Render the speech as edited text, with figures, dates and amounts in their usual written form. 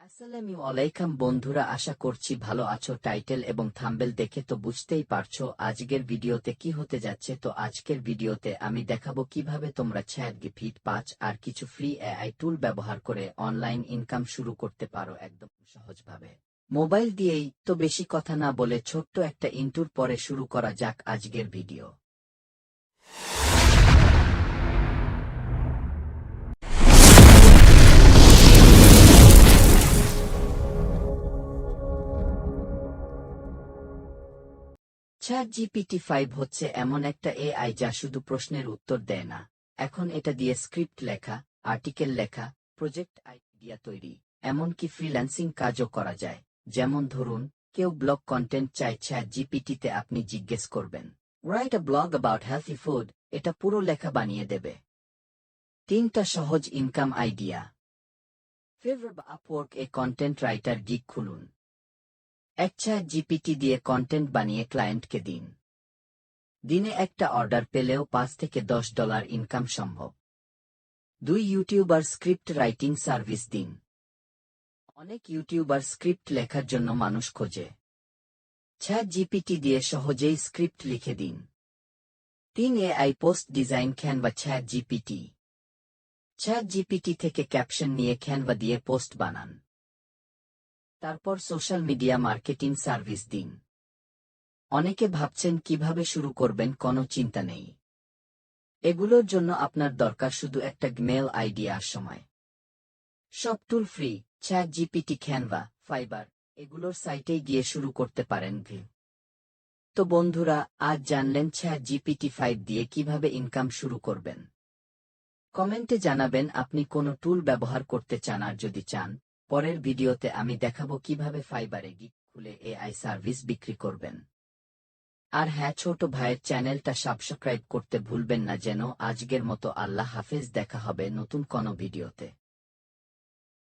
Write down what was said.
আসসালামু আলাইকুম বন্ধুরা, আশা করছি ভালো আছো। টাইটেল এবং থাম্বনেল দেখে তো বুঝতেই পারছো আজকের ভিডিওতে কি হতে যাচ্ছে। তো আজকের ভিডিওতে আমি দেখাবো কিভাবে তোমরা চ্যাটজিপিটি 5 আর কিছু ফ্রি এআই টুল ব্যবহার করে অনলাইন ইনকাম শুরু করতে পারো একদম সহজভাবে মোবাইল দিয়েই। তো বেশি কথা না বলে ছোট্ট একটা ইন্ট্রোর পরে শুরু করা যাক আজকের ভিডিও। চ্যাটজিপিটি 5 হচ্ছে এমন একটা এআই যা শুধু প্রশ্নের উত্তর দেয় না, এখন এটা দিয়ে স্ক্রিপ্ট লেখা, আর্টিকেল লেখা, প্রজেক্ট আইডিয়া তৈরি, এমনকি ফ্রিল্যান্সিং কাজও করা যায়। যেমন ধরুন, কেউ ব্লগ কন্টেন্ট চায়, চ্যাটজিপিটিতে আপনি জিজ্ঞেস করবেন, write a blog about healthy food, এটা পুরো লেখা বানিয়ে দেবে। 3টা সহজ ইনকাম আইডিয়া। ফিভার বা আপওয়ার্ক এ কন্টেন্ট রাইটার গিগ খুলুন। চ্যাটজিপিটি দিয়ে কন্টেন্ট বানিয়ে ক্লায়েন্টকে দিন। দিনে একটা অর্ডার পেলেও $5 থেকে $10 ইনকাম সম্ভব। 2 ইউটিউবার স্ক্রিপ্ট রাইটিং সার্ভিস দিন। অনেক ইউটিউবার স্ক্রিপ্ট লেখার জন্য মানুষ খোঁজে। চ্যাটজিপিটি দিয়ে সহজেই স্ক্রিপ্ট লিখে দিন। 3 AI post design Canva ChatGPT. ChatGPT থেকে ক্যাপশন নিয়ে ক্যানভা দিয়ে পোস্ট বানান। তারপর সোশ্যাল মিডিয়া মার্কেটিং সার্ভিস দিন। অনেকে ভাবছেন কিভাবে শুরু করবেন, কোনো চিন্তা নেই। এগুলোর জন্য আপনার দরকার শুধু একটা মেল আইডি আর সময়। সব টুল ফ্রি, চ্যাটজিপিটি, ক্যানভা, ফাইবার, এগুলোর সাইটেই গিয়ে শুরু করতে পারেন। তো বন্ধুরা, আজ জানলেন চ্যাটজিপিটি 5 দিয়ে কিভাবে ইনকাম শুরু করবেন। কমেন্টে জানাবেন আপনি কোনো টুল ব্যবহার করতে চান, আর যদি চান পরের ভিডিওতে আমি দেখাবো কিভাবে ফাইবারে গিগ খুলে এআই সার্ভিস বিক্রি করবেন। আর হ্যাঁ, ছোট ভাইয়ের চ্যানেলটা সাবস্ক্রাইব করতে ভুলবেন না যেন। আজকের মতো আল্লাহ হাফেজ, দেখা হবে নতুন কোনো ভিডিওতে।